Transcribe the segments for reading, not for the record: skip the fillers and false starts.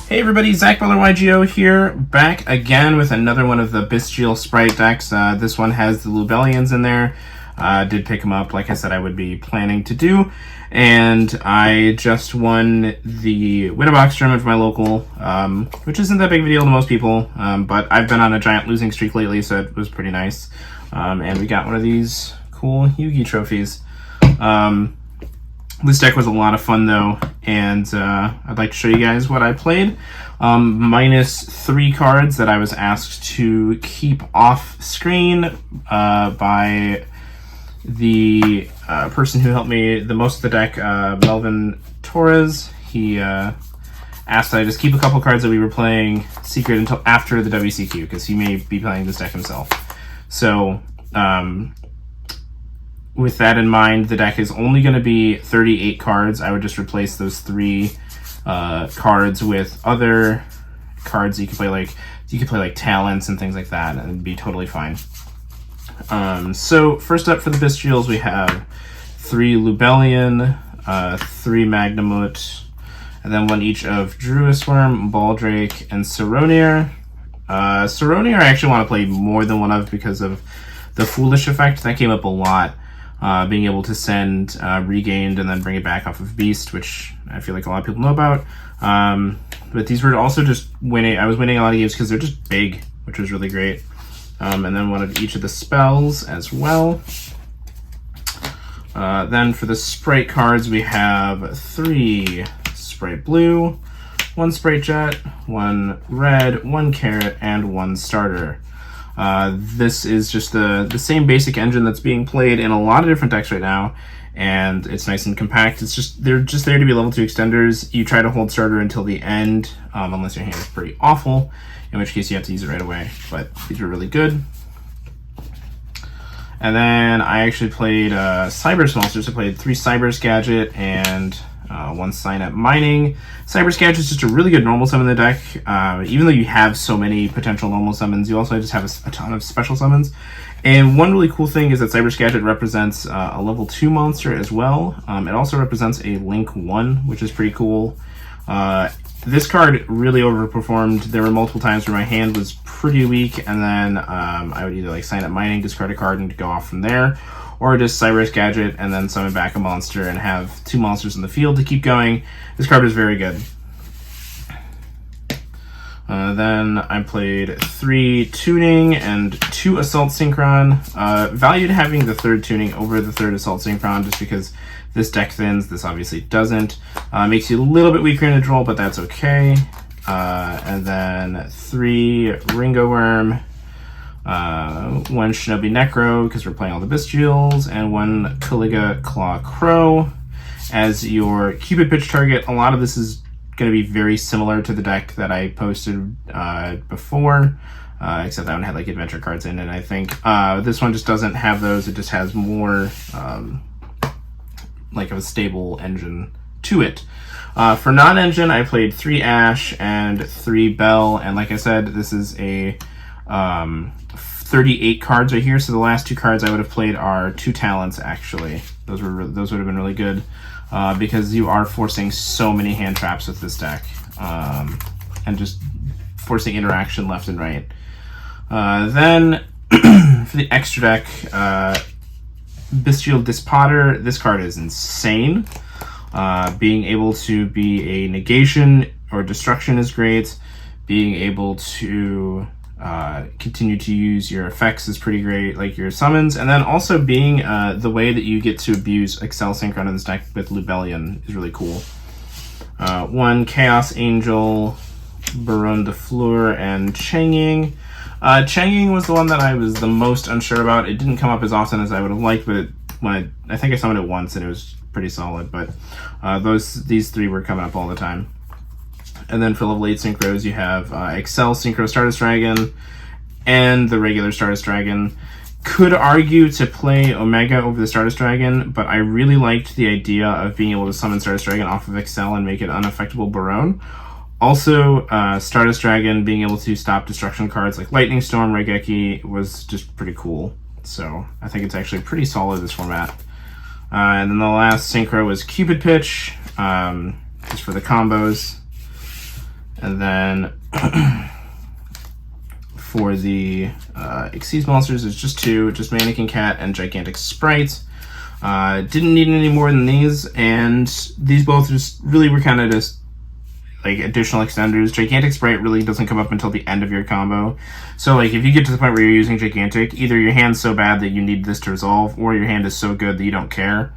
Hey everybody, Zach Butler YGO here, back again with another one of the Bystial Spright decks. This one has the Lubellians in there. Did pick them up, like I said I would be planning to do. And I just won the Winterbox tournament for my local, which isn't that big of a deal to most people. But I've been on a giant losing streak lately, so it was pretty nice. And we got one of these cool Yugi trophies. This deck was a lot of fun though, and I'd like to show you guys what I played. Minus 3 cards that I was asked to keep off screen by the person who helped me the most with the deck, Melvin Torres. He asked that I just keep a couple cards that we were playing secret until after the WCQ, because he may be playing this deck himself. So, with that in mind, the deck is only going to be 38 cards. I would just replace those 3 cards with other cards you could play, like talents and things like that, and it'd be totally fine. So first up for the Bystials, we have 3 Lubellian, 3 Magnamut, and then 1 each of Druisworm, Baldrake, and Saronir. Saronir I actually want to play more than one of because of the Foolish effect. That came up a lot. Being able to send Regained and then bring it back off of Beast, which I feel like a lot of people know about. But these were also just winning. I was winning a lot of games because they're just big, which was really great. And then 1 of each of the spells as well. Then for the Sprite cards, we have 3 Sprite Blue, 1 Sprite Jet, 1 Red, 1 Carrot, and 1 Starter. This is just the same basic engine that's being played in a lot of different decks right now, and it's nice and compact. They're just there to be level 2 extenders. You try to hold starter until the end, unless your hand is pretty awful, in which case you have to use it right away, but these are really good. And then I actually played Cyber Monsters. I played 3 Cyber Gadget and 1 Sign Up Mining. Cyber Gadget is just a really good normal summon in the deck. Even though you have so many potential normal summons, you also just have a ton of special summons. And one really cool thing is that Cyber Gadget represents a level 2 monster as well. It also represents a Link 1, which is pretty cool. This card really overperformed. There were multiple times where my hand was pretty weak, and then I would either Sign Up Mining, discard a card, and go off from there, or just Cyber Gadget and then summon back a monster and have 2 monsters in the field to keep going. This card is very good. Then I played 3 Tuning and 2 Assault Synchron. Valued having the 3rd Tuning over the 3rd Assault Synchron just because this deck thins. This obviously doesn't. Makes you a little bit weaker in the draw, but that's okay. And then 3 Ringo Worm, 1 Shinobi Necro, because we're playing all the Bystials, and 1 Caliga Claw Crow as your Cupid Pitch target. A lot of this is going to be very similar to the deck that I posted before, except that one had adventure cards in it, I think. This one just doesn't have those. It just has more of a stable engine to it. For non-engine, I played 3 Ash and 3 Bell, and like I said, this is a 38 cards right here, so the last 2 cards I would have played are 2 Talents, actually. Those would have been really good, because you are forcing so many hand traps with this deck, and just forcing interaction left and right. Then, for the extra deck, Bystial Dispotter. This card is insane. Being able to be a negation or destruction is great. Being able to continue to use your effects is pretty great, like your summons. And then also being the way that you get to abuse Excel Synchron in this deck with Lubellian is really cool. 1 Chaos Angel, Baron de Fleur, and Changing. Changing was the one that I was the most unsure about. It didn't come up as often as I would have liked, but I think I summoned it once and it was pretty solid. But these 3 were coming up all the time. And then for level 8 synchros, you have Excel Synchro Stardust Dragon and the regular Stardust Dragon. Could argue to play Omega over the Stardust Dragon, but I really liked the idea of being able to summon Stardust Dragon off of Excel and make it unaffectable Baron. Also, Stardust Dragon being able to stop destruction cards like Lightning Storm, Raigeki was just pretty cool. So I think it's actually pretty solid, this format. And then the last synchro was Cupid Pitch, just for the combos. And then for the Xyz monsters, it's just 2, just Mannequin Cat and Gigantic Sprite. Didn't need any more than these, and these both just really were kind of just like additional extenders. Gigantic Sprite really doesn't come up until the end of your combo. So like if you get to the point where you're using Gigantic, either your hand's so bad that you need this to resolve, or your hand is so good that you don't care,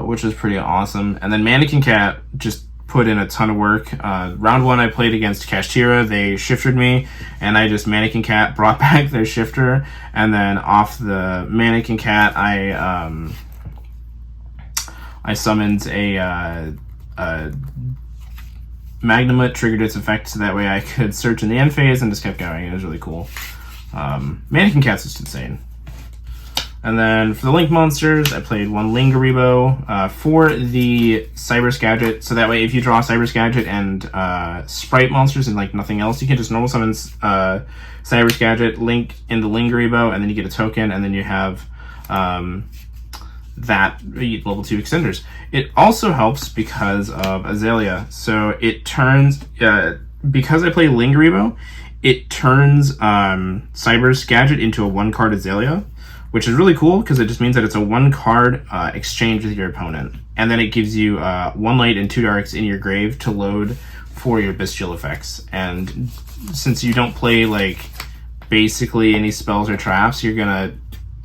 which is pretty awesome. And then Mannequin Cat just put in a ton of work. Round 1 I played against Kashtira, they shifted me, and I just Mannequin Cat brought back their shifter, and then off the Mannequin Cat I summoned a Magnamut, triggered its effect so that way I could search in the end phase, and just kept going. It was really cool. Mannequin Cat's just insane. And then for the Link monsters, I played 1 Lingaribo for the Cyber Gadget, so that way if you draw Cyber Gadget and Sprite monsters and like nothing else, you can just normal summon Cyber Gadget, Link into Lingaribo, and then you get a token, and then you have that level 2 extenders. It also helps because of Azalea. So it turns, because I play Lingaribo, it turns Cyber's Gadget into a 1-card Azalea, which is really cool because it just means that it's a 1-card exchange with your opponent. And then it gives you 1 light and 2 darks in your grave to load for your bestial effects. And since you don't play like basically any spells or traps, you're gonna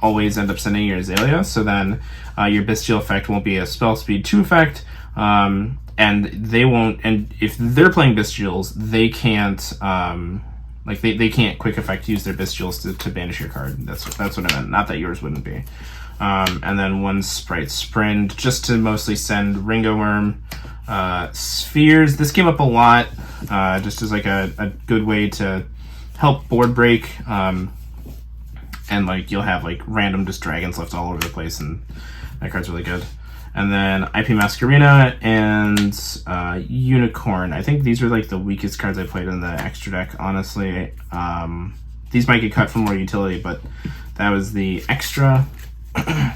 always end up sending your Azalea, so then your bestial effect won't be a spell speed 2 effect, and they won't, and if they're playing bestials, they can't like they can't quick effect use their bestials to banish your card. That's what I meant, not that yours wouldn't be. And then 1 Sprite Sprint just to mostly send Ringo Worm. Spheres, this came up a lot, just as like a good way to help board break, and like you'll have like random just dragons left all over the place, and that card's really good. And then IP Masquerina and Unicorn. I think these are like the weakest cards I played in the extra deck, honestly. These might get cut for more utility, but that was the extra. And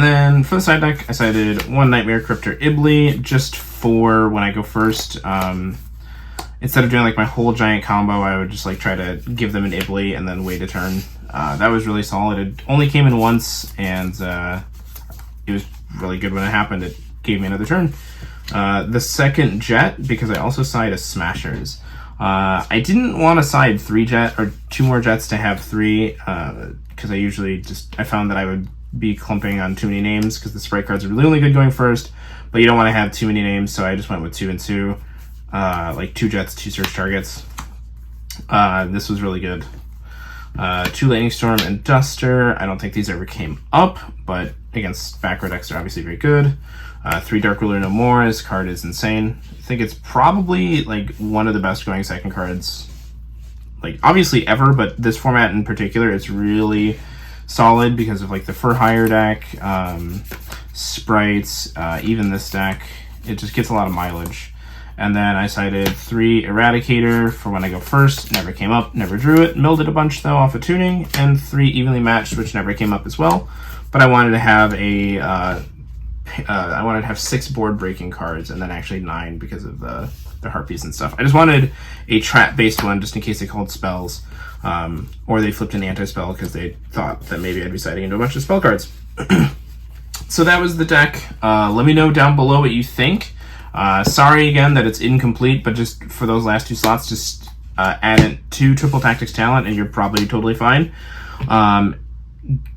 then for the side deck, I sided 1 Nightmare Cryptor Ibly just for when I go first. Instead of doing like my whole giant combo, I would just like try to give them an Ibly and then wait a turn. That was really solid. It only came in once, and it was really good when it happened. It gave me another turn. The second Jet, because I also side a Smashers. I didn't want to side 3 Jet or 2 more Jets to have 3, because I found that I would be clumping on too many names, because the Sprite cards are really only good going first, but you don't want to have too many names, so I just went with 2 and 2. Like 2 Jets, 2 search targets. This was really good. 2 Lightning Storm and Duster. I don't think these ever came up, but against back row decks, they're obviously very good. 3 Dark Ruler No More. This card is insane. I think it's probably like one of the best going second cards, like obviously ever, but this format in particular, it's really solid because of like the For Hire deck, Sprites, even this deck. It just gets a lot of mileage. And then I sided 3 Eradicator for when I go first. Never came up, never drew it. Milled it a bunch though off of tuning. And 3 Evenly Matched, which never came up as well. But I wanted to have I wanted to have 6 board breaking cards, and then actually 9 because of the Harpies and stuff. I just wanted a trap based one just in case they called spells, or they flipped an anti-spell because they thought that maybe I'd be siding into a bunch of spell cards. So that was the deck. Let me know down below what you think. Sorry again that it's incomplete, but just for those last 2 slots, just add in 2 Triple Tactics talent and you're probably totally fine.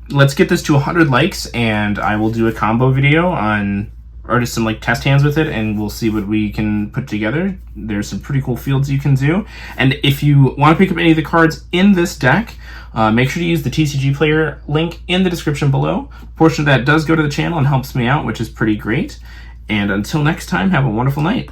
Let's get this to 100 likes and I will do a combo video on, or just some like test hands with it, and we'll see what we can put together. There's some pretty cool fields you can do. And if you want to pick up any of the cards in this deck, make sure to use the TCG player link in the description below. A portion of that does go to the channel and helps me out, which is pretty great. And until next time, have a wonderful night.